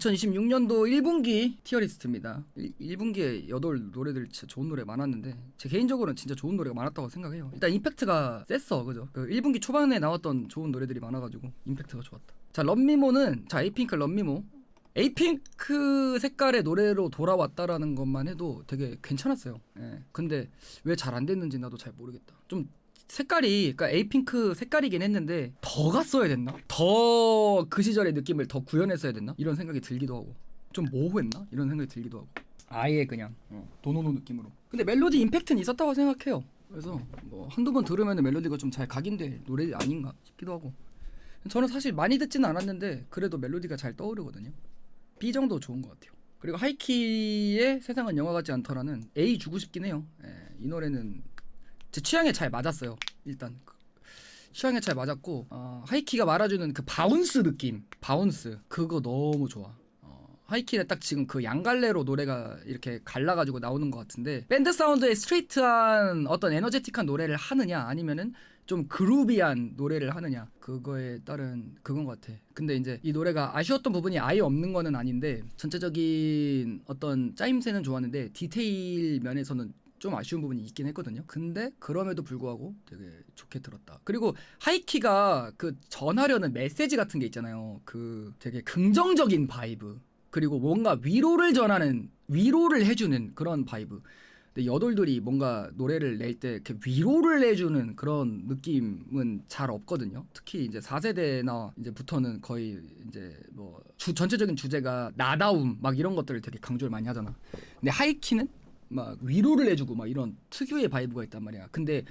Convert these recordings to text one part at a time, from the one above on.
2026년도 1분기 티어리스트입니다. 1분기에 8 노래들 진짜 좋은 노래 많았는데 제 개인적으로는 진짜 좋은 노래가 많았다고 생각해요. 일단 임팩트가 셌어, 그죠? 그 1분기 초반에 나왔던 좋은 노래들이 많아가지고 임팩트가 좋았다. 자, 런미모는 자 에이핑크 런미모 에이핑크 색깔의 노래로 돌아왔다라는 것만 해도 되게 괜찮았어요. 예. 근데 왜 잘 안 됐는지 나도 잘 모르겠다. 좀 색깔이, 그러니까 에이핑크 색깔이긴 했는데 더 갔어야 됐나? 더 그 시절의 느낌을 더 구현했어야 됐나? 이런 생각이 들기도 하고 좀 모호했나? 이런 생각이 들기도 하고 아예 그냥 도노노 느낌으로. 근데 멜로디 임팩트는 있었다고 생각해요. 그래서 뭐 한두 번 들으면 멜로디가 좀 잘 각인될 노래 아닌가 싶기도 하고. 저는 사실 많이 듣지는 않았는데 그래도 멜로디가 잘 떠오르거든요. B 정도 좋은 것 같아요. 그리고 하이키의 세상은 영화 같지 않더라는 A 주고 싶긴 해요. 예, 이 노래는 제 취향에 잘 맞았어요. 일단 취향에 잘 맞았고 하이키가 말아주는 그 바운스 느낌, 바운스 그거 너무 좋아. 하이키는 딱 지금 그 양갈래로 노래가 이렇게 갈라가지고 나오는 것 같은데 밴드 사운드에 스트레이트한 어떤 에너제틱한 노래를 하느냐 아니면은 좀 그루비한 노래를 하느냐 그거에 따른 그건 것 같아. 근데 이제 이 노래가 아쉬웠던 부분이 아예 없는 거는 아닌데 전체적인 어떤 짜임새는 좋았는데 디테일 면에서는 좀 아쉬운 부분이 있긴 했거든요. 근데 그럼에도 불구하고 되게 좋게 들었다. 그리고 하이키가 그 전하려는 메시지 같은 게 있잖아요. 그 되게 긍정적인 바이브 그리고 뭔가 위로를 전하는, 위로를 해주는 그런 바이브. 근데 여돌들이 뭔가 노래를 낼 때 이렇게 위로를 해주는 그런 느낌은 잘 없거든요. 특히 이제 4세대나 이제부터는 거의 이제 뭐 전체적인 주제가 나다움 막 이런 것들을 되게 강조를 많이 하잖아. 근데 하이키는 막 위로를 해주고 막 이런 특유의 바이브가 있단 말이야. 근데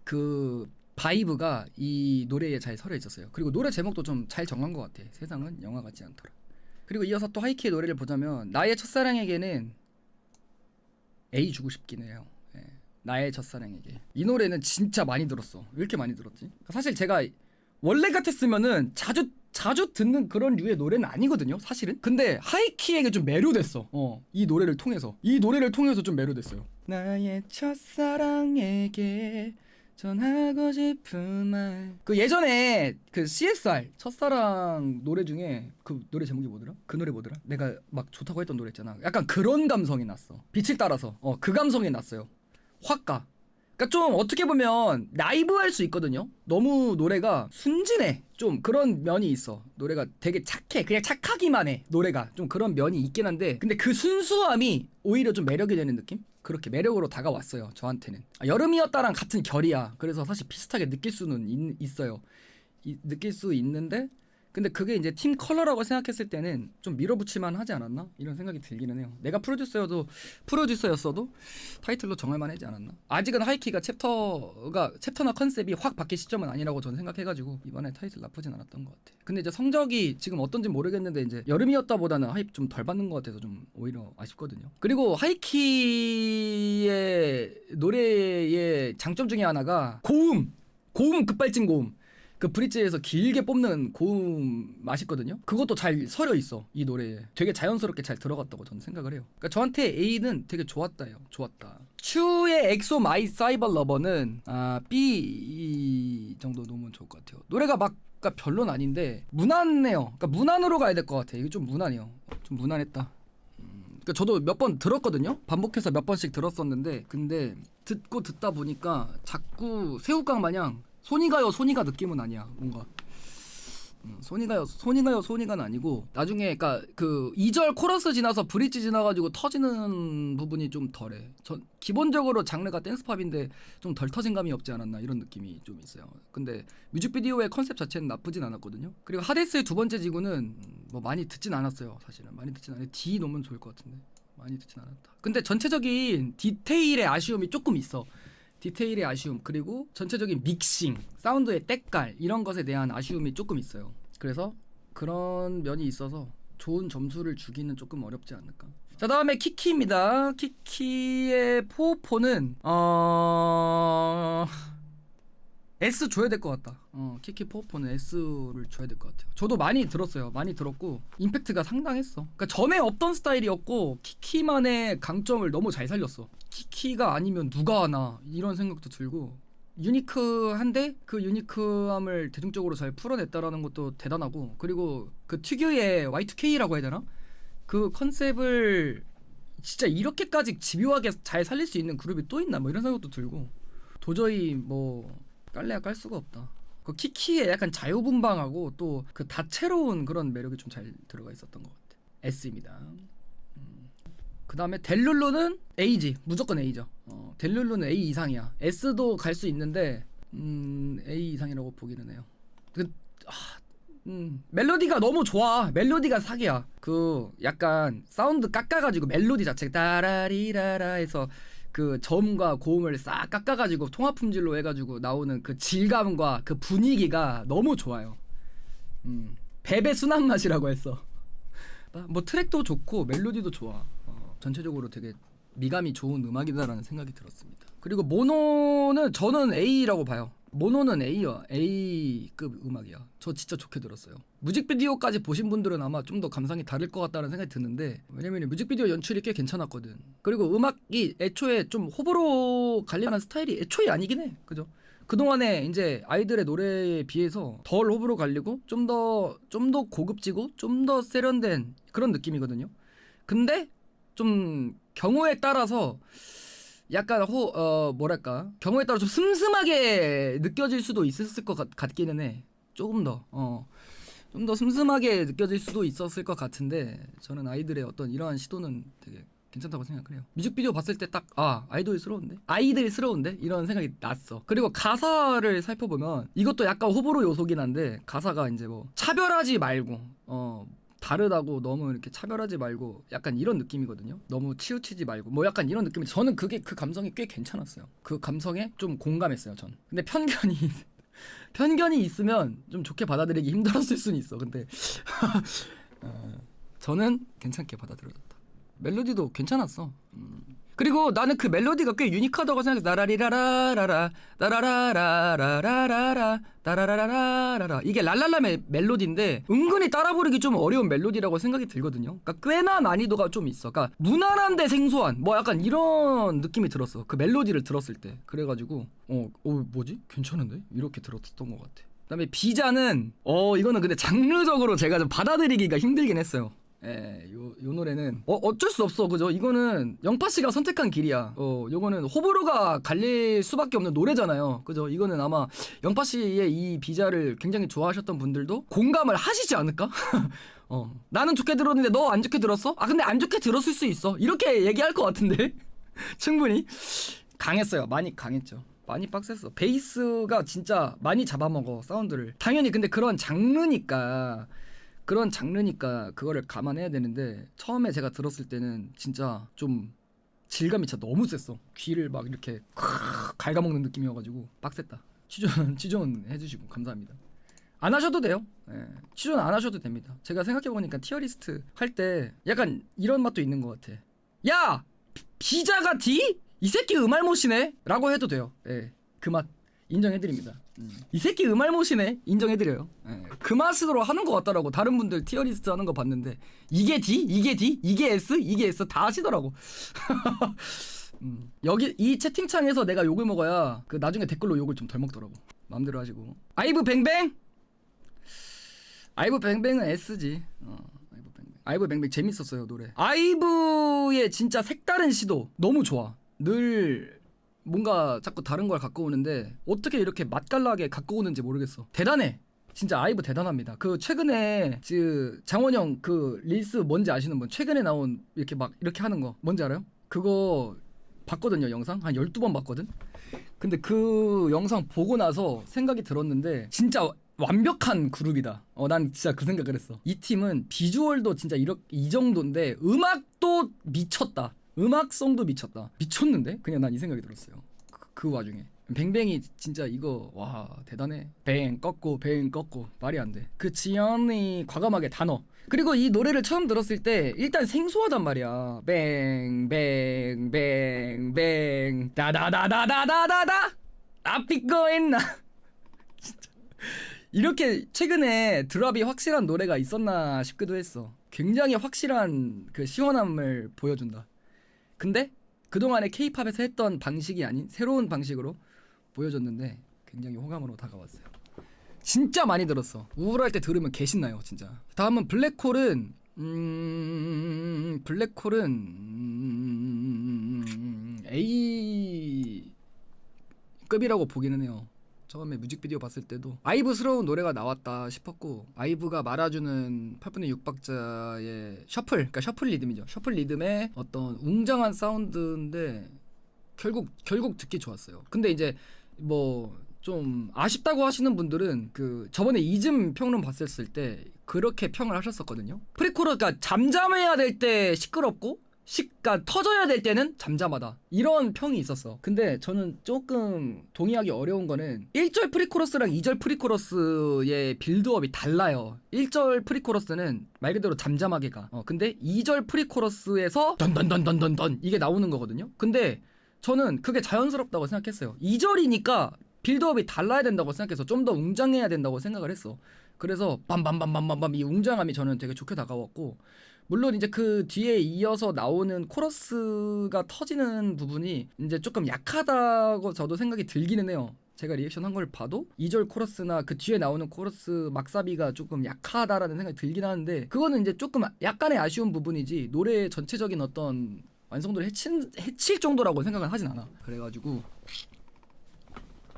그 바이브가 이 노래에 잘 서려 있었어요. 그리고 노래 제목도 좀 잘 정한 것 같아. 세상은 영화 같지 않더라. 그리고 이어서 또 하이키의 노래를 보자면 나의 첫사랑에게는 A 주고 싶긴 해요. 예. 나의 첫사랑에게. 이 노래는 진짜 많이 들었어. 왜 이렇게 많이 들었지? 사실 제가 원래 같았으면은 자주 듣는 그런 류의 노래는 아니거든요, 사실은. 근데 하이키에게 좀 매료됐어. 이 노래를 통해서 좀 매료됐어요. 나의 첫사랑에게 전하고 싶은 말. 그 예전에 그 CSR 첫사랑 노래 중에 그 노래 제목이 뭐더라? 그 노래 뭐더라? 내가 막 좋다고 했던 노래 있잖아. 약간 그런 감성이 났어. 빛을 따라서 그 감성이 났어요. 확 가. 그러니까 좀 어떻게 보면 나이브할 수 있거든요. 너무 노래가 순진해. 좀 그런 면이 있어. 노래가 되게 착해. 그냥 착하기만 해. 노래가 좀 그런 면이 있긴 한데 근데 그 순수함이 오히려 좀 매력이 되는 느낌? 그렇게 매력으로 다가왔어요. 저한테는. 여름이었다랑 같은 결이야. 그래서 사실 비슷하게 느낄 수는 있어요. 느낄 수 있는데 근데 그게 이제 팀 컬러라고 생각했을 때는 좀 밀어붙일만 하지 않았나? 이런 생각이 들기는 해요. 내가 프로듀서였어도 타이틀로 정할만 하지 않았나? 아직은 하이키가 챕터나 컨셉이 확 바뀔 시점은 아니라고 저는 생각해가지고 이번에 타이틀 나쁘진 않았던 것 같아. 근데 이제 성적이 지금 어떤지 모르겠는데 이제 여름이었다보다는 하이프 좀 덜 받는 것 같아서 좀 오히려 아쉽거든요. 그리고 하이키의 노래의 장점 중에 하나가 고음 급발진 고음. 그 브릿지에서 길게 뽑는 고음 맛있거든요. 그것도 잘 서려 있어 이 노래에. 되게 자연스럽게 잘 들어갔다고 저는 생각을 해요. 그러니까 저한테 A는 되게 좋았다요. 좋았다. 추의 엑소 마이 사이버 러버는 B 정도 놓으면 좋을 것 같아요. 노래가 막 그러니까 별로는 아닌데 무난해요. 그러니까 무난으로 가야 될 것 같아. 이게 좀 무난해요. 좀 무난했다. 그러니까 저도 몇 번 들었거든요. 반복해서 몇 번씩 들었었는데 근데 듣다 보니까 자꾸 새우깡 마냥 손이가요 느낌은 아니야. 뭔가 손이가요는 아니고 나중에 그러니까 그 2절 코러스 지나서 브릿지 지나가지고 터지는 부분이 좀 덜해. 기본적으로 장르가 댄스팝인데 좀 덜 터진 감이 없지 않았나 이런 느낌이 좀 있어요. 근데 뮤직비디오의 컨셉 자체는 나쁘진 않았거든요. 그리고 하데스의 두 번째 지구는 뭐 많이 듣진 않았어요. 사실은 많이 듣진 않았는데 D 놓으면 좋을 것 같은데 많이 듣진 않았다. 근데 전체적인 디테일의 아쉬움이 조금 있어. 디테일의 아쉬움 그리고 전체적인 믹싱, 사운드의 때깔 이런 것에 대한 아쉬움이 조금 있어요. 그래서 그런 면이 있어서 좋은 점수를 주기는 조금 어렵지 않을까. 자, 다음에 키키입니다. 키키의 포포는 S 줘야 될 것 같다. 키키 포포는 S를 줘야 될 것 같아요. 저도 많이 들었어요. 많이 들었고 임팩트가 상당했어. 그러니까 전에 없던 스타일이었고 키키만의 강점을 너무 잘 살렸어. 키키가 아니면 누가 하나 이런 생각도 들고 유니크한데 그 유니크함을 대중적으로 잘 풀어냈다라는 것도 대단하고 그리고 그 특유의 Y2K라고 해야 되나? 그 컨셉을 진짜 이렇게까지 집요하게 잘 살릴 수 있는 그룹이 또 있나 뭐 이런 생각도 들고 도저히 뭐 깔래야 깔 수가 없다. 그 키키의 약간 자유분방하고 또 그 다채로운 그런 매력이 좀 잘 들어가 있었던 것 같아. S입니다. 그 다음에 델룰루는 A지. 무조건 A죠. 델룰루는 A 이상이야. S도 갈 수 있는데 A 이상이라고 보기는 해요. 멜로디가 너무 좋아. 멜로디가 사기야. 그 약간 사운드 깎아가지고 멜로디 자체 따라리라라 해서 그 저음과 고음을 싹 깎아가지고 통합 품질로 해가지고 나오는 그 질감과 그 분위기가 너무 좋아요. 베베 순한 맛이라고 했어. 뭐 트랙도 좋고 멜로디도 좋아. 전체적으로 되게 미감이 좋은 음악이다라는 생각이 들었습니다. 그리고 모노는 저는 A라고 봐요. 모노는 A야. A급 음악이야. 저 진짜 좋게 들었어요. 뮤직비디오까지 보신 분들은 아마 좀 더 감상이 다를 것 같다는 생각이 드는데 왜냐면 뮤직비디오 연출이 꽤 괜찮았거든. 그리고 음악이 애초에 좀 호불호 갈리는 스타일이 애초에 아니긴 해. 그죠? 그동안에 이제 아이들의 노래에 비해서 덜 호불호 갈리고 좀 더 고급지고 좀 더 세련된 그런 느낌이거든요. 근데 좀 경우에 따라서 약간 뭐랄까 경우에 따라 좀 슴슴하게 느껴질 수도 있었을 것 같기는 해. 조금 더 좀 더 슴슴하게 느껴질 수도 있었을 것 같은데 저는 아이들의 어떤 이러한 시도는 되게 괜찮다고 생각을 해요. 뮤직비디오 봤을 때 딱 아이들스러운데 이런 생각이 났어. 그리고 가사를 살펴보면 이것도 약간 호불호 요소긴 한데 가사가 이제 뭐 차별하지 말고 다르다고 너무 이렇게 차별하지 말고 약간 이런 느낌이거든요. 너무 치우치지 말고 뭐 약간 이런 느낌이 저는 그 감성이 꽤 괜찮았어요. 그 감성에 좀 공감했어요 전. 근데 편견이 있으면 좀 좋게 받아들이기 힘들었을 수는 있어. 근데 저는 괜찮게 받아들여졌다. 멜로디도 괜찮았어. 그리고 나는 그 멜로디가 꽤 유니크하다고 생각해서 나라리라라라라 나라라라라라라라 나라라라라라 이게 랄랄라 멜로디인데 은근히 따라 부르기 좀 어려운 멜로디라고 생각이 들거든요. 그러니까 꽤나 난이도가 좀 있어. 그러니까 무난한데 생소한 뭐 약간 이런 느낌이 들었어. 그 멜로디를 들었을 때. 그래가지고 뭐지? 괜찮은데? 이렇게 들었던 것 같아. 그다음에 비자는 이거는 근데 장르적으로 제가 좀 받아들이기가 힘들긴 했어요. 요 노래는 어쩔 수 없어. 그죠? 이거는 영파 씨가 선택한 길이야. 요거는 호불호가 갈릴 수밖에 없는 노래잖아요. 그죠? 이거는 아마 영파 씨의 이 비자를 굉장히 좋아하셨던 분들도 공감을 하시지 않을까? 나는 좋게 들었는데 너 안 좋게 들었어? 근데 안 좋게 들었을 수 있어. 이렇게 얘기할 것 같은데. 충분히 강했어요. 많이 강했죠. 많이 빡셌어. 베이스가 진짜 많이 잡아먹어 사운드를. 당연히 근데 그런 장르니까 그거를 감안해야 되는데 처음에 제가 들었을 때는 진짜 좀 질감이 진짜 너무 셌어. 귀를 막 이렇게 갉아먹는 느낌이어가지고 빡셌다. 취존 해주시고 감사합니다. 안 하셔도 돼요. 취존 안 하셔도 됩니다. 제가 생각해보니까 티어리스트 할 때 약간 이런 맛도 있는 것 같아. 야! 비자가 D? 이 새끼 음알못이네? 라고 해도 돼요. 그 맛 인정해드립니다. 이 새끼 음알못이네 인정해드려요. 그 맛으로 하는 것 같더라고. 다른 분들 티어리스트 하는 거 봤는데 이게 D? 이게 D? 이게 S? 이게 S? 다 하시더라고. 여기 이 채팅창에서 내가 욕을 먹어야 그 나중에 댓글로 욕을 좀 덜 먹더라고. 마음대로 하시고. 아이브 뱅뱅? 아이브 뱅뱅은 S지. 아이브 뱅뱅 재밌었어요 노래. 아이브의 진짜 색다른 시도 너무 좋아. 늘 뭔가 자꾸 다른 걸 갖고 오는데 어떻게 이렇게 맛깔나게 갖고 오는지 모르겠어. 대단해. 진짜 아이브 대단합니다. 그 최근에 그 장원영 그 릴스 뭔지 아시는 분? 최근에 나온 이렇게 막 이렇게 하는 거 뭔지 알아요? 그거 봤거든요. 영상 한 12번 봤거든. 근데 그 영상 보고 나서 생각이 들었는데 진짜 완벽한 그룹이다. 난 진짜 그 생각을 했어. 이 팀은 비주얼도 진짜 이 정도인데 음악도 미쳤다. 음악성도 미쳤다. 미쳤는데? 그냥 난 이 생각이 들었어요. 그 와중에 뱅뱅이 진짜 이거 와 대단해. 뱅 꺾고 말이 안 돼. 그 지연이 과감하게 단어. 그리고 이 노래를 처음 들었을 때 일단 생소하단 말이야. 뱅뱅뱅뱅 다다다다다다다다 아피꺼했나. 진짜 이렇게 최근에 드랍이 확실한 노래가 있었나 싶기도 했어. 굉장히 확실한 그 시원함을 보여준다. 근데 그동안에 K-팝에서 했던 방식이 아닌 새로운 방식으로 보여줬는데 굉장히 호감으로 다가왔어요. 진짜 많이 들었어. 우울할 때 들으면 개신나요 진짜. 다음은 블랙홀은 블랙홀은 A급이라고 보기는 해요. 처음에 뮤직비디오 봤을 때도 아이브스러운 노래가 나왔다 싶었고, 아이브가 말아주는 8분의 6박자의 셔플, 그러니까 셔플 리듬이죠. 셔플 리듬의 어떤 웅장한 사운드인데 결국 듣기 좋았어요. 근데 이제 뭐 좀 아쉽다고 하시는 분들은 그 저번에 이즘 평론 봤었을 때 그렇게 평을 하셨었거든요. 프리코러가 잠잠해야 될 때 시끄럽고 그러니까 터져야 될 때는 잠잠하다, 이런 평이 있었어. 근데 저는 조금 동의하기 어려운 거는 1절 프리코러스랑 2절 프리코러스의 빌드업이 달라요. 1절 프리코러스는 말 그대로 잠잠하게 가. 근데 2절 프리코러스에서 던던던던던던 이게 나오는 거거든요. 근데 저는 그게 자연스럽다고 생각했어요. 2절이니까 빌드업이 달라야 된다고 생각해서 좀 더 웅장해야 된다고 생각을 했어. 그래서 빰빰빰빰빰빰 이 웅장함이 저는 되게 좋게 다가왔고, 물론 이제 그 뒤에 이어서 나오는 코러스가 터지는 부분이 이제 조금 약하다고 저도 생각이 들기는 해요. 제가 리액션 한 걸 봐도 2절 코러스나 그 뒤에 나오는 코러스 막사비가 조금 약하다라는 생각이 들긴 하는데, 그거는 이제 조금 약간의 아쉬운 부분이지 노래의 전체적인 어떤 완성도를 해칠 정도라고 생각은 하진 않아.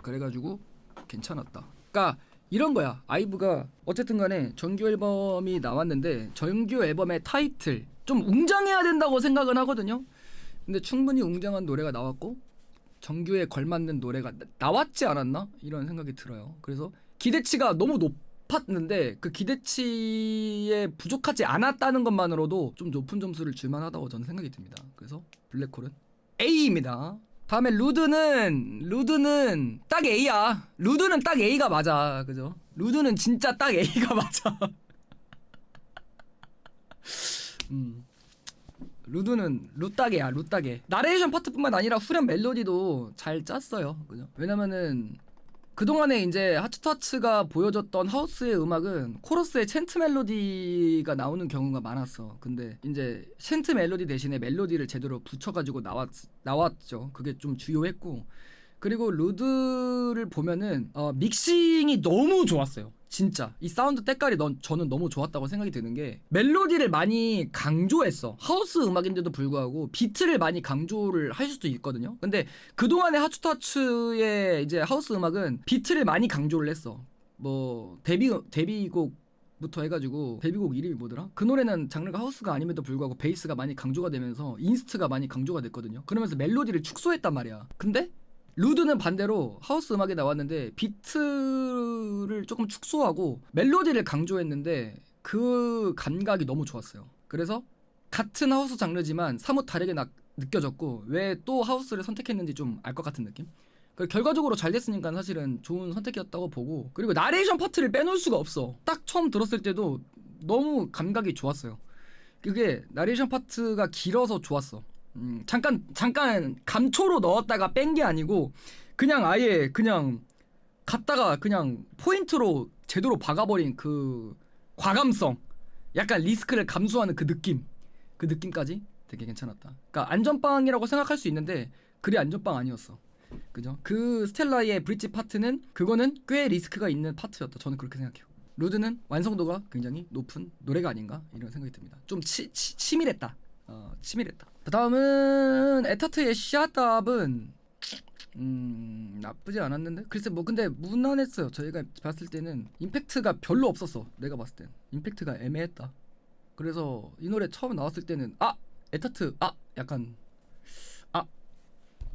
그래가지고 괜찮았다. 그러니까 이런 거야. 아이브가 어쨌든 간에 정규 앨범이 나왔는데 정규 앨범의 타이틀 좀 웅장해야 된다고 생각은 하거든요. 근데 충분히 웅장한 노래가 나왔고 정규에 걸맞는 노래가 나왔지 않았나? 이런 생각이 들어요. 그래서 기대치가 너무 높았는데 그 기대치에 부족하지 않았다는 것만으로도 좀 높은 점수를 줄만하다고 저는 생각이 듭니다. 그래서 블랙홀은 A입니다. 다음에 루드는 딱 A야. 루드는 딱 A가 맞아. 그죠? 루드는 진짜 딱 A가 맞아. 루드는 루딱이야. 루딱에. 나레이션 파트뿐만 아니라 후렴 멜로디도 잘 짰어요. 그죠? 왜냐면은 그동안에 이제 하츠투하츠가 보여줬던 하우스의 음악은 코러스에 챈트 멜로디가 나오는 경우가 많았어. 근데 이제 챈트 멜로디 대신에 멜로디를 제대로 붙여가지고 나왔죠. 그게 좀 주요했고, 그리고 루드를 보면은 믹싱이 너무 좋았어요. 진짜 이 사운드 때깔이 저는 너무 좋았다고 생각이 드는 게, 멜로디를 많이 강조했어. 하우스 음악인데도 불구하고 비트를 많이 강조를 할 수도 있거든요. 근데 그동안의 하츠투하츠의 이제 하우스 음악은 비트를 많이 강조를 했어. 뭐 데뷔곡부터 해가지고, 데뷔곡 이름이 뭐더라? 그 노래는 장르가 하우스가 아님에도 불구하고 베이스가 많이 강조가 되면서 인스트가 많이 강조가 됐거든요. 그러면서 멜로디를 축소했단 말이야. 근데 루드는 반대로 하우스 음악에 나왔는데 비트를 조금 축소하고 멜로디를 강조했는데 그 감각이 너무 좋았어요. 그래서 같은 하우스 장르지만 사뭇 다르게 느껴졌고, 왜 또 하우스를 선택했는지 좀 알 것 같은 느낌? 결과적으로 잘 됐으니까 사실은 좋은 선택이었다고 보고, 그리고 나레이션 파트를 빼놓을 수가 없어. 딱 처음 들었을 때도 너무 감각이 좋았어요. 그게 나레이션 파트가 길어서 좋았어. 잠깐 감초로 넣었다가 뺀 게 아니고 그냥 아예 그냥 갔다가 그냥 포인트로 제대로 박아버린 그 과감성, 약간 리스크를 감수하는 그 느낌까지 되게 괜찮았다. 그러니까 안전빵이라고 생각할 수 있는데 그리 안전빵 아니었어. 그죠? 그 스텔라의 브릿지 파트는 그거는 꽤 리스크가 있는 파트였다. 저는 그렇게 생각해요. 루드는 완성도가 굉장히 높은 노래가 아닌가 이런 생각이 듭니다. 좀 치밀했다. 치밀했다. 그 다음은 에타트의 샷답은 나쁘지 않았는데, 글쎄 뭐 근데 무난했어요. 저희가 봤을 때는 임팩트가 별로 없었어. 내가 봤을 땐 임팩트가 애매했다. 그래서 이 노래 처음 나왔을 때는 에타트 약간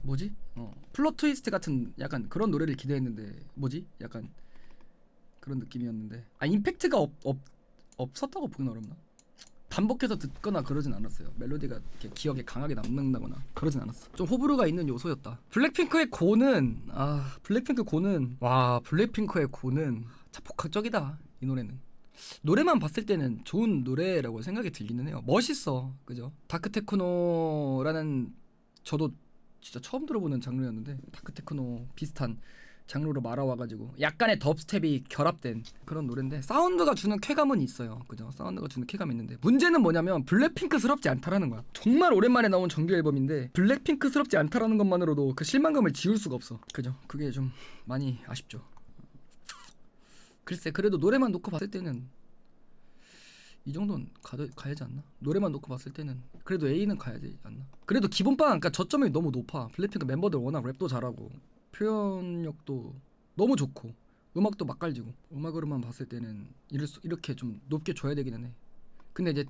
뭐지? 플롯 트위스트 같은 약간 그런 노래를 기대했는데 뭐지? 약간 그런 느낌이었는데 임팩트가 없었다고 보긴 어렵나? 반복해서 듣거나 그러진 않았어요. 멜로디가 이렇게 기억에 강하게 남는다거나 그러진 않았어. 좀 호불호가 있는 요소였다. 블랙핑크의 고는 참 복합적이다. 이 노래는 노래만 봤을 때는 좋은 노래라고 생각이 들기는 해요. 멋있어. 그죠? 다크테크노라는, 저도 진짜 처음 들어보는 장르였는데 다크테크노 비슷한 장르로 말아와가지고 약간의 덥스텝이 결합된 그런 노래인데 사운드가 주는 쾌감은 있어요. 그죠? 사운드가 주는 쾌감이 있는데 문제는 뭐냐면 블랙핑크스럽지 않다라는 거야. 정말 오랜만에 나온 정규 앨범인데 블랙핑크스럽지 않다라는 것만으로도 그 실망감을 지울 수가 없어. 그죠? 그게 좀 많이 아쉽죠. 글쎄 그래도 노래만 놓고 봤을 때는 이 정도는 가야지 않나? 노래만 놓고 봤을 때는 그래도 A는 가야 되지 않나? 그래도 기본빵 그러니까 저점이 너무 높아. 블랙핑크 멤버들 워낙 랩도 잘하고 표현력도 너무 좋고 음악도 맛깔지고 음악으로만 봤을 때는 이렇게 좀 높게 줘야 되기는 해. 근데 이제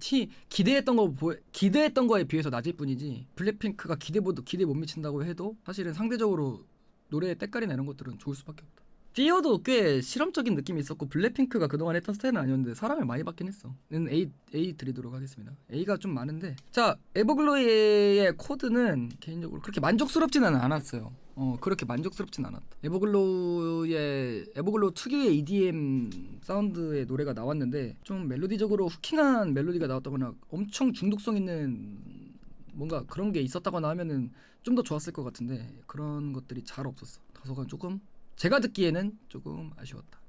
기대했던 거에 비해서 낮을 뿐이지 블랙핑크가 기대 못 미친다고 해도 사실은 상대적으로 노래의 때깔이나 이런 것들은 좋을 수밖에 없다. 띠어도 꽤 실험적인 느낌이 있었고 블랙핑크가 그동안 했던 스타일은 아니었는데 사람을 많이 받긴 했어. A 드리도록 하겠습니다. A가 좀 많은데 자 에버글로이의 코드는 개인적으로 그렇게 만족스럽지는 않았어요. 그렇게 만족스럽진 않았다. 에버글로우 특유의 EDM 사운드의 노래가 나왔는데 좀 멜로디적으로 후킹한 멜로디가 나왔다거나 엄청 중독성 있는 뭔가 그런 게 있었다거나 하면은 좀 더 좋았을 것 같은데 그런 것들이 잘 없었어. 다소간 조금 제가 듣기에는 조금 아쉬웠다.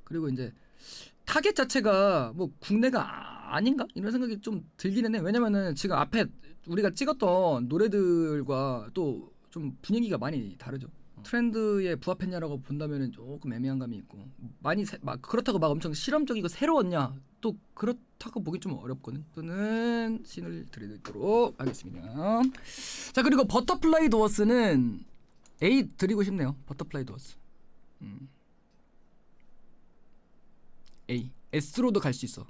그리고 이제 타겟 자체가 뭐 국내가 아닌가? 이런 생각이 좀 들기는 해. 왜냐면은 지금 앞에 우리가 찍었던 노래들과 또 좀 분위기가 많이 다르죠. 트렌드에 부합했냐라고 본다면은 조금 애매한 감이 있고 많이 막 그렇다고 막 엄청 실험적이고 새로웠냐? 또 그렇다고 보기 좀 어렵거든. 저는 신을 드리도록 하겠습니다. 자 그리고 버터플라이 도어스는 A 드리고 싶네요. 버터플라이 도어스. A. S로도 갈 수 있어.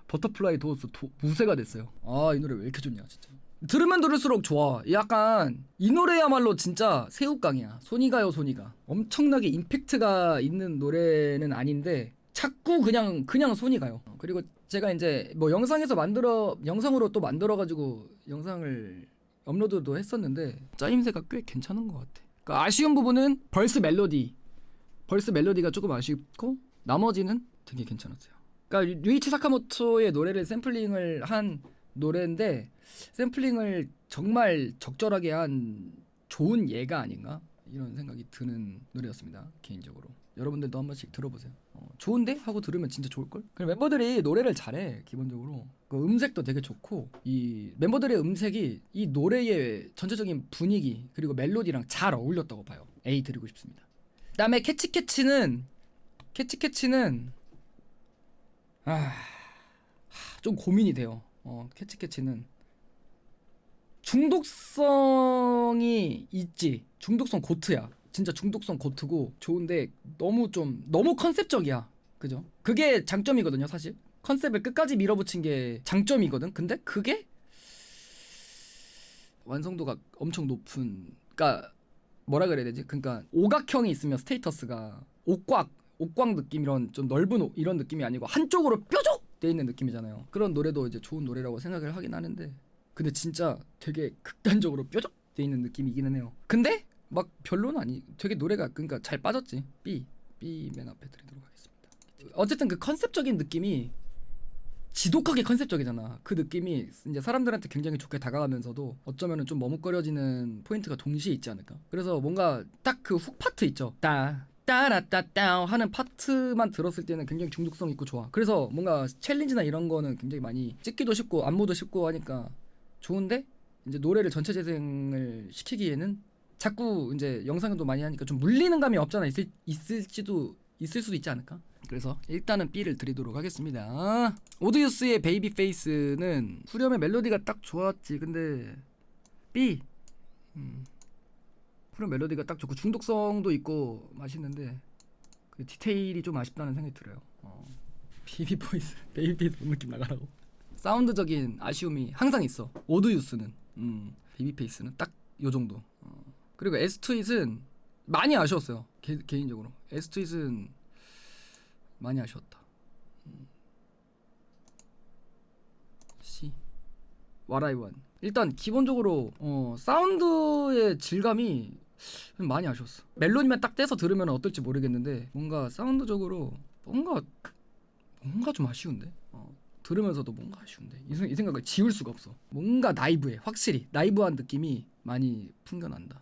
버터플라이 도어스 무쇠가 됐어요. 아 이 노래 왜 이렇게 좋냐 진짜. 들으면 들을수록 좋아. 약간 이 노래야말로 진짜 새우깡이야. 손이가요 손이가. 엄청나게 임팩트가 있는 노래는 아닌데 자꾸 그냥 손이가요. 그리고 제가 이제 뭐 영상으로 또 만들어가지고 영상을 업로드도 했었는데 짜임새가 꽤 괜찮은 것 같아. 그러니까 아쉬운 부분은 벌스 멜로디가 조금 아쉽고 나머지는 되게 괜찮았어요. 그러니까 류이치 사카모토의 노래를 샘플링을 한 노래인데 샘플링을 정말 적절하게 한 좋은 예가 아닌가 이런 생각이 드는 노래였습니다. 개인적으로 여러분들도 한 번씩 들어보세요. 좋은데? 하고 들으면 진짜 좋을걸? 그리고 멤버들이 노래를 잘해. 기본적으로 그 음색도 되게 좋고 이 멤버들의 음색이 이 노래의 전체적인 분위기 그리고 멜로디랑 잘 어울렸다고 봐요. A 드리고 싶습니다. 그 다음에 캐치캐치는 좀 고민이 돼요. 캐치캐치는 중독성이 있지. 중독성 고트야. 진짜 중독성 고트고 좋은데 너무 컨셉적이야. 그죠? 그게 장점이거든요, 사실. 컨셉을 끝까지 밀어붙인 게 장점이거든. 근데 그게 완성도가 엄청 높은. 그러니까 뭐라 그래야 되지? 그러니까 오각형이 있으면 스테이터스가 옥곽 느낌 이런 좀 넓은 이런 느낌이 아니고 한쪽으로 뾰족 돼 있는 느낌이잖아요. 그런 노래도 이제 좋은 노래라고 생각을 하긴 하는데 근데 진짜 되게 극단적으로 뾰족 돼 있는 느낌이기는 해요. 근데 막 별로는 아니. 되게 노래가 그러니까 잘 빠졌지. B 맨 앞에 드리도록 하겠습니다. 어쨌든 그 컨셉적인 느낌이 지독하게 컨셉적이잖아. 그 느낌이 이제 사람들한테 굉장히 좋게 다가가면서도 어쩌면은 좀 머뭇거려지는 포인트가 동시에 있지 않을까. 그래서 뭔가 딱 그 훅 파트 있죠. 따라따따 하는 파트만 들었을 때는 굉장히 중독성 있고 좋아. 그래서 뭔가 챌린지나 이런 거는 굉장히 많이 찍기도 쉽고 안무도 쉽고 하니까 좋은데 이제 노래를 전체 재생을 시키기에는 자꾸 이제 영상도 많이 하니까 좀 물리는 감이 없잖아. 있을 수도 있지 않을까? 그래서 일단은 B를 드리도록 하겠습니다. 오드유스의 베이비 페이스는 후렴의 멜로디가 딱 좋았지. 근데 B 후렴 멜로디가 딱 좋고 중독성도 있고 맛있는데 그 디테일이 좀 아쉽다는 생각이 들어요. 베이비 페이스 본 느낌 나가라고. 사운드적인 아쉬움이 항상 있어. 오드유스는 베이비 페이스는 딱 요 정도. 그리고 S2it은 많이 아쉬웠어요. 개인적으로 S2it은 많이 아쉬웠다. C 와라이원 일단 기본적으로 사운드의 질감이 많이 아쉬웠어. 멜로디만 딱 떼서 들으면 어떨지 모르겠는데 뭔가 사운드적으로 뭔가 좀 아쉬운데 들으면서도 뭔가 아쉬운데 이 생각을 지울 수가 없어. 뭔가 나이브해. 확실히 나이브한 느낌이 많이 풍겨난다.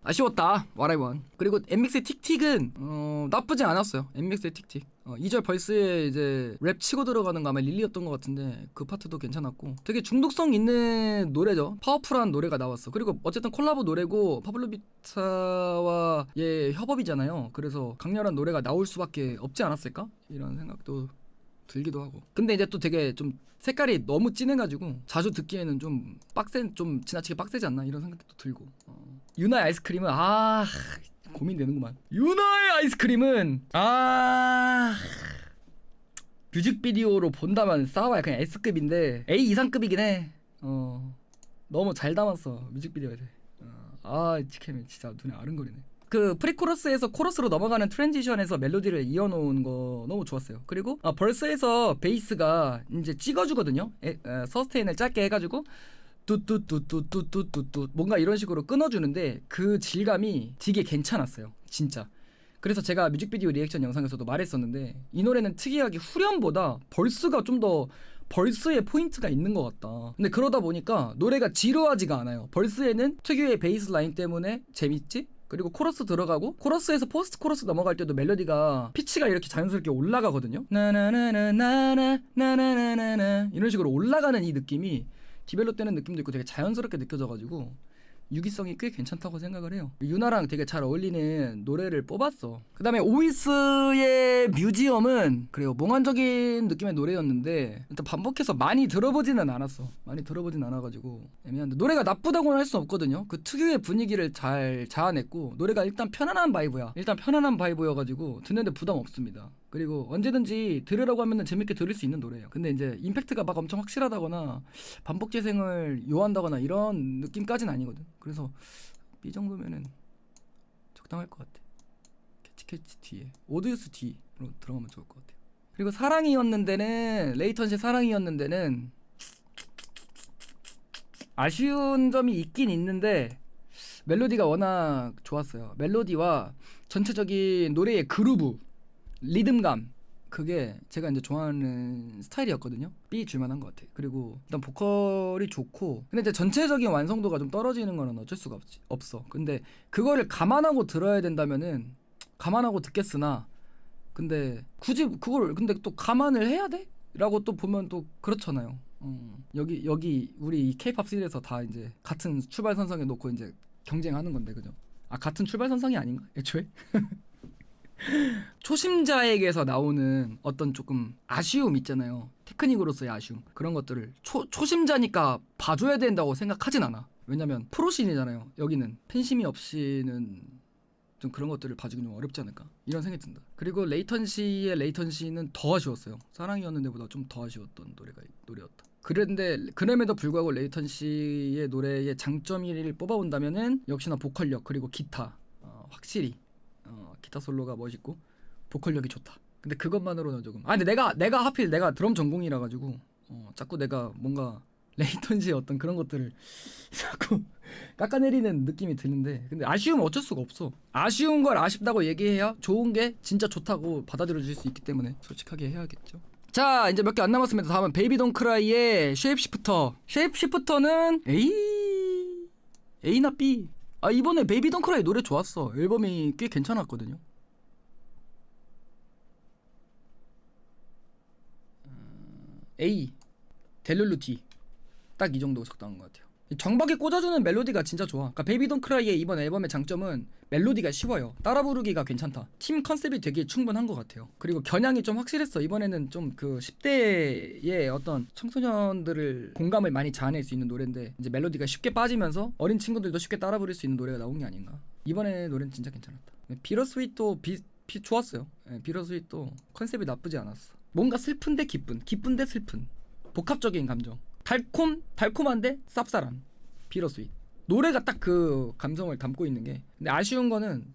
아쉬웠다 와라이원. 그리고 엠믹스의 틱틱은 나쁘지 않았어요. 엠믹스의 틱틱 2절 벌스에 이제 랩 치고 들어가는 거 아마 릴리였던 것 같은데 그 파트도 괜찮았고 되게 중독성 있는 노래죠. 파워풀한 노래가 나왔어. 그리고 어쨌든 콜라보 노래고 파블로비타와 얘 협업이잖아요. 그래서 강렬한 노래가 나올 수밖에 없지 않았을까? 이런 생각도 들기도 하고. 근데 이제 또 되게 좀 색깔이 너무 진해가지고 자주 듣기에는 좀 좀 지나치게 빡세지 않나 이런 생각도 들고. 유나의 아이스크림은 고민되는구만. 유나의 아이스크림은 뮤직비디오로 본다면 싸워야 그냥 S급인데 A 이상급이긴 해. 너무 잘 담았어 뮤직비디오에. 치캠이 진짜 눈에 아른거리네. 그 프리코러스에서 코러스로 넘어가는 트랜지션에서 멜로디를 이어놓은 거 너무 좋았어요. 그리고 벌스에서 베이스가 이제 찍어주거든요. 서스테인을 짧게 해가지고 뚜뚜뚜뚜뚜뚜뚜뚜 뭔가 이런 식으로 끊어주는데 그 질감이 되게 괜찮았어요 진짜. 그래서 제가 뮤직비디오 리액션 영상에서도 말했었는데 이 노래는 특이하게 후렴보다 벌스가 좀 더 벌스에 포인트가 있는 것 같다. 근데 그러다 보니까 노래가 지루하지가 않아요. 벌스에는 특유의 베이스 라인 때문에 재밌지? 그리고 코러스 들어가고 코러스에서 포스트 코러스 넘어갈 때도 멜로디가 피치가 이렇게 자연스럽게 올라가거든요. 나나나나나나나나나나 이런 식으로 올라가는 이 느낌이 디벨롭 되는 느낌도 있고 되게 자연스럽게 느껴져가지고 유기성이 꽤 괜찮다고 생각을 해요. 유나랑 되게 잘 어울리는 노래를 뽑았어. 그 다음에 오이스의 뮤지엄은 그래요 몽환적인 느낌의 노래였는데 일단 반복해서 많이 들어보지는 않았어. 많이 들어보진 않아가지고 애매한데 노래가 나쁘다고는 할 수 없거든요. 그 특유의 분위기를 잘 자아냈고 노래가 일단 편안한 바이브야. 일단 편안한 바이브여가지고 듣는데 부담 없습니다. 그리고 언제든지 들으라고 하면 재밌게 들을 수 있는 노래예요. 근데 이제 임팩트가 막 엄청 확실하다거나 반복 재생을 요한다거나 이런 느낌까지는 아니거든. 그래서 이 정도면은 적당할 것 같아. 캐치 뒤에 오드유스 뒤로 들어가면 좋을 것 같아요. 그리고 사랑이었는데는 레이턴시 사랑이었는데는 아쉬운 점이 있긴 있는데 멜로디가 워낙 좋았어요. 멜로디와 전체적인 노래의 그루브 리듬감 그게 제가 이제 좋아하는 스타일이었거든요. B 줄만한 것 같아. 그리고 일단 보컬이 좋고 근데 이제 전체적인 완성도가 좀 떨어지는 거는 어쩔 수가 없어. 근데 그거를 감안하고 들어야 된다면은 감안하고 듣겠으나 근데 굳이 그걸 근데 또 감안을 해야 돼? 라고 또 보면 또 그렇잖아요. 여기 우리 이 K-팝 시리즈에서 다 이제 같은 출발선상에 놓고 이제 경쟁하는 건데 그죠? 같은 출발선상이 아닌가? 애초에? 초심자에게서 나오는 어떤 조금 아쉬움 있잖아요. 테크닉으로서의 아쉬움 그런 것들을 초심자니까 봐줘야 된다고 생각하진 않아. 왜냐면 프로씬이잖아요. 여기는 팬심이 없이는 좀 그런 것들을 봐주기 좀 어렵지 않을까 이런 생각이 든다. 그리고 레이턴시의 레이턴시는 더 아쉬웠어요. 사랑이었는데보다 좀 더 아쉬웠던 노래였다. 그럼에도 불구하고 레이턴시의 노래의 장점을 뽑아본다면은 역시나 보컬력 그리고 기타 확실히 기타 솔로가 멋있고 보컬력이 좋다. 근데 그것만으로는 조금 근데 내가 하필 내가 드럼 전공이라 가지고 자꾸 내가 뭔가 레이턴시의 어떤 그런 것들을 자꾸 깎아내리는 느낌이 드는데 근데 아쉬우면 어쩔 수가 없어. 아쉬운 걸 아쉽다고 얘기해야 좋은 게 진짜 좋다고 받아들여질 수 있기 때문에 솔직하게 해야겠죠. 자 이제 몇 개 안 남았습니다. 다음은 베이비 돈 크라이의 쉐입시프터는 A나 B. 이번에 베이비 돈 크라이 노래 좋았어. 앨범이 꽤 괜찮았거든요. A 델룰루 D 딱 이 정도가 적당한 것 같아요. 정박에 꽂아주는 멜로디가 진짜 좋아. 그러니까 베이비 돈 크라이의 이번 앨범의 장점은 멜로디가 쉬워요. 따라 부르기가 괜찮다. 팀 컨셉이 되게 충분한 것 같아요. 그리고 겨냥이 좀 확실했어. 이번에는 좀 그 10대의 어떤 청소년들을 공감을 많이 자아낼 수 있는 노래인데 이제 멜로디가 쉽게 빠지면서 어린 친구들도 쉽게 따라 부를 수 있는 노래가 나온 게 아닌가. 이번에 노래는 진짜 괜찮았다. 비러스윗도 좋았어요. 비러스윗도 컨셉이 나쁘지 않았어. 뭔가 슬픈데 기쁜데 슬픈 복합적인 감정. 달콤한데 쌉쌀한 비러스윗. 노래가 딱 그 감성을 담고 있는 게. 근데 아쉬운 거는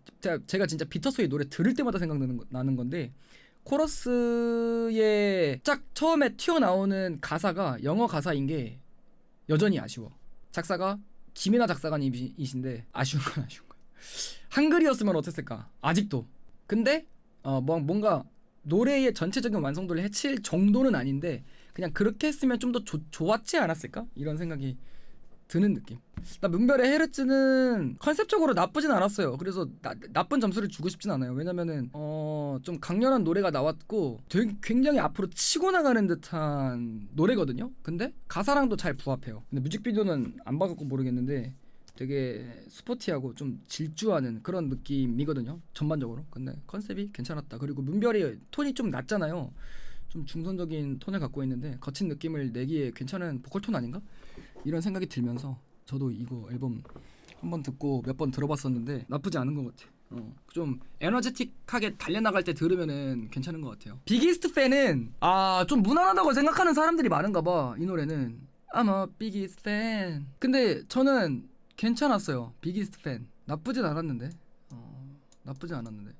제가 진짜 비터스윗 노래 들을 때마다 생각나는 건데 코러스에 딱 처음에 튀어나오는 가사가 영어 가사인 게 여전히 아쉬워. 작사가 김이나 작사가님이신데 아쉬운 거예요. 한글이었으면 어땠을까 아직도. 근데 뭔가 노래의 전체적인 완성도를 해칠 정도는 아닌데 그냥 그렇게 했으면 좀 더 좋았지 않았을까? 이런 생각이 드는 느낌. 나 문별의 헤르츠는 컨셉적으로 나쁘진 않았어요. 그래서 나쁜 점수를 주고 싶진 않아요. 왜냐면은 좀 강렬한 노래가 나왔고 되게 굉장히 앞으로 치고 나가는 듯한 노래거든요. 근데 가사랑도 잘 부합해요. 근데 뮤직비디오는 안 봐갖고 모르겠는데 되게 스포티하고 좀 질주하는 그런 느낌이거든요, 전반적으로. 근데 컨셉이 괜찮았다. 그리고 문별이 톤이 좀 낮잖아요. 좀 중선적인 톤을 갖고 있는데 거친 느낌을 내기에 괜찮은 보컬 톤 아닌가? 이런 생각이 들면서 저도 이거 앨범 한번 듣고 몇 번 들어봤었는데 나쁘지 않은 것 같아. 좀 에너제틱하게 달려나갈 때 들으면은 괜찮은 것 같아요. 비기스트 팬은 좀 무난하다고 생각하는 사람들이 많은가 봐. 이 노래는 I'm a biggest fan. 근데 저는 괜찮았어요. 비기스트 팬 나쁘진 않았는데 나쁘진 않았는데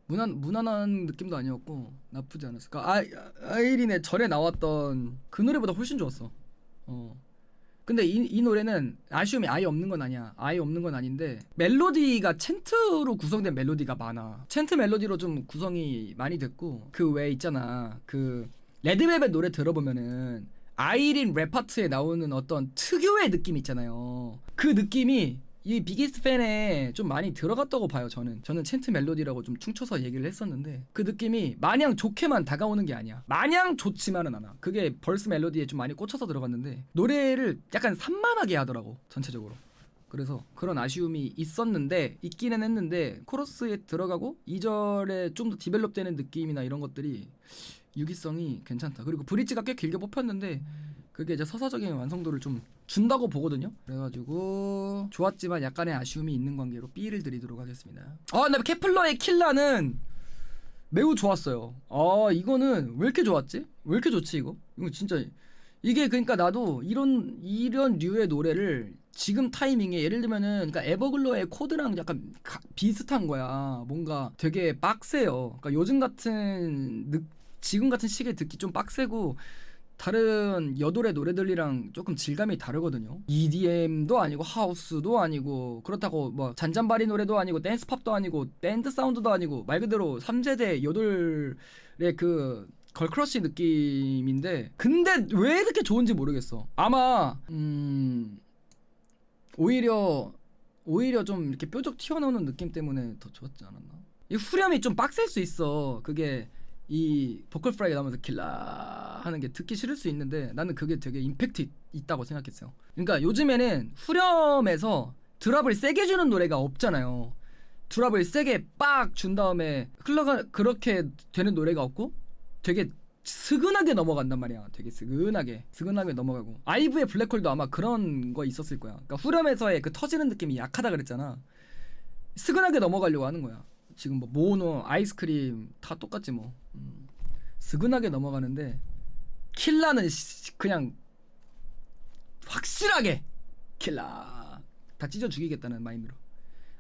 무난한 느낌도 아니었고 나쁘지 않았어. 그러니까 아이린의 전에 나왔던 그 노래보다 훨씬 좋았어. 근데 이 노래는 아쉬움이 아예 없는 건 아니야. 아예 없는 건 아닌데 멜로디가 챈트로 구성된 멜로디가 많아. 챈트 멜로디로 좀 구성이 많이 됐고 그 외에 있잖아. 그 레드벨벳 노래 들어보면은 아이린 랩 파트에 나오는 어떤 특유의 느낌 있잖아요. 그 느낌이 이 비기스트 팬에 좀 많이 들어갔다고 봐요. 저는 챈트 멜로디라고 좀 퉁쳐서 얘기를 했었는데 그 느낌이 마냥 좋게만 다가오는 게 아니야. 마냥 좋지만은 않아. 그게 벌스 멜로디에 좀 많이 꽂혀서 들어갔는데 노래를 약간 산만하게 하더라고, 전체적으로. 그래서 그런 아쉬움이 있기는 했는데 코러스에 들어가고 2절에 좀 더 디벨롭되는 느낌이나 이런 것들이 유기성이 괜찮다. 그리고 브릿지가 꽤 길게 뽑혔는데 그게 이제 서사적인 완성도를 좀 준다고 보거든요. 그래가지고 좋았지만 약간의 아쉬움이 있는 관계로 B를 드리도록 하겠습니다. 근데 케플러의 킬라는 매우 좋았어요. 이거는 왜 이렇게 좋았지? 왜 이렇게 좋지 이거? 이거 진짜 이게 그러니까 나도 이런 류의 노래를 지금 타이밍에 예를 들면은 그러니까 에버글로의 코드랑 약간 비슷한 거야. 뭔가 되게 빡세요. 그러니까 지금 같은 시기에 듣기 좀 빡세고 다른 여돌의 노래들이랑 조금 질감이 다르거든요. EDM도 아니고 하우스도 아니고 그렇다고 뭐 잔잔바리 노래도 아니고 댄스팝도 아니고 밴드 사운드도 아니고 말 그대로 3세대 여돌의 그 걸크러쉬 느낌인데 근데 왜 그렇게 좋은지 모르겠어. 아마 오히려 좀 이렇게 뾰족 튀어나오는 느낌 때문에 더 좋았지 않았나? 이 후렴이 좀 빡셀 수 있어. 그게 이 보컬 프라이가 나오면서 킬라 하는 게 듣기 싫을 수 있는데 나는 그게 되게 임팩트 있다고 생각했어요. 그러니까 요즘에는 후렴에서 드랍을 세게 주는 노래가 없잖아요. 드랍을 세게 빡 준 다음에 흘러가 그렇게 되는 노래가 없고 되게 스근하게 넘어간단 말이야. 되게 스근하게 넘어가고 아이브의 블랙홀도 아마 그런 거 있었을 거야. 그러니까 후렴에서의 그 터지는 느낌이 약하다 그랬잖아. 스근하게 넘어가려고 하는 거야. 지금 뭐 모노, 아이스크림 다 똑같지 뭐. 스근하게 넘어가는데 킬라는 그냥 확실하게 킬라 다 찢어 죽이겠다는 마인드로.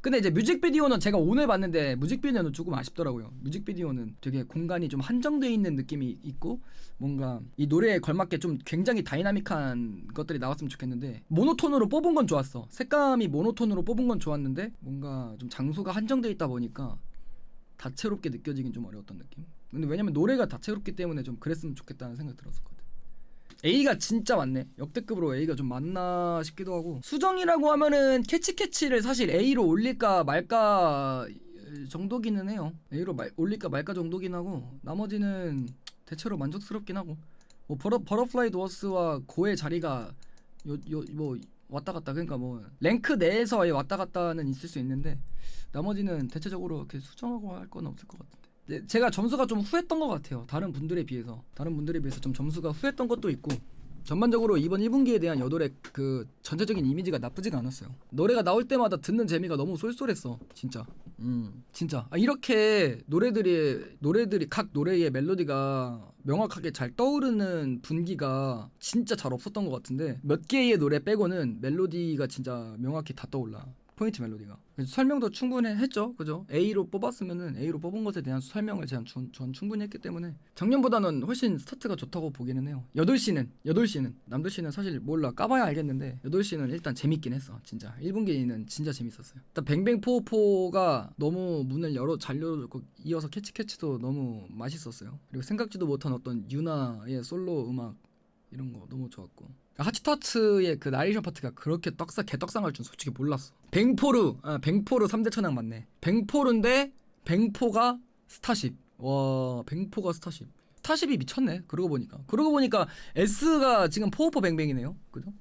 근데 이제 뮤직비디오는 제가 오늘 봤는데 뮤직비디오는 조금 아쉽더라고요. 뮤직비디오는 되게 공간이 좀 한정되어 있는 느낌이 있고 뭔가 이 노래에 걸맞게 좀 굉장히 다이나믹한 것들이 나왔으면 좋겠는데 모노톤으로 뽑은 건 좋았어. 색감이 모노톤으로 뽑은 건 좋았는데 뭔가 좀 장소가 한정되어 있다 보니까 다채롭게 느껴지긴 좀 어려웠던 느낌. 근데 왜냐면 노래가 다채롭기 때문에 좀 그랬으면 좋겠다는 생각 들었었거든. A가 진짜 많네. 역대급으로 A가 좀 많나 싶기도 하고 수정이라고 하면은 캐치를 사실 A로 올릴까 말까 정도기는 해요. A로 올릴까 말까 정도긴 하고 나머지는 대체로 만족스럽긴 하고 뭐 버터플라이 도어스와 고의 자리가 뭐 왔다 갔다 그러니까 뭐 랭크 내에서의 왔다 갔다는 있을 수 있는데 나머지는 대체적으로 이렇게 수정하고 할 건 없을 것 같은데 제가 점수가 좀 후했던 것 같아요. 다른 분들에 비해서 좀 점수가 후했던 것도 있고 전반적으로 이번 1분기에 대한 여돌의 그 전체적인 이미지가 나쁘지가 않았어요. 노래가 나올 때마다 듣는 재미가 너무 쏠쏠했어. 진짜. 진짜. 이렇게 노래들이 각 노래의 멜로디가 명확하게 잘 떠오르는 분기가 진짜 잘 없었던 것 같은데 몇 개의 노래 빼고는 멜로디가 진짜 명확히 다 떠올라. 포인트 멜로디가. 설명도 충분히 했죠. 그죠? A로 뽑았으면은 A로 뽑은 것에 대한 설명을 전 충분히 했기 때문에 작년보다는 훨씬 스타트가 좋다고 보기는 해요. 8시는 남도시는 사실 몰라 까봐야 알겠는데 8시는 일단 재밌긴 했어. 진짜 1분기는 진짜 재밌었어요. 일단 뱅뱅포포가 너무 문을 잘 열어줬고 이어서 캐치도 너무 맛있었어요. 그리고 생각지도 못한 어떤 유나의 솔로 음악 이런 거 너무 좋았고 하치토하츠의 그 나레이션 파트가 그렇게 개떡상할 줄 솔직히 몰랐어. 뱅포르 3대 천왕 맞네. 뱅포르인데 뱅포가 스타쉽. 와, 뱅포가 스타쉽이 미쳤네. 그러고 보니까 S가 지금 포오포 뱅뱅이네요. 그죠?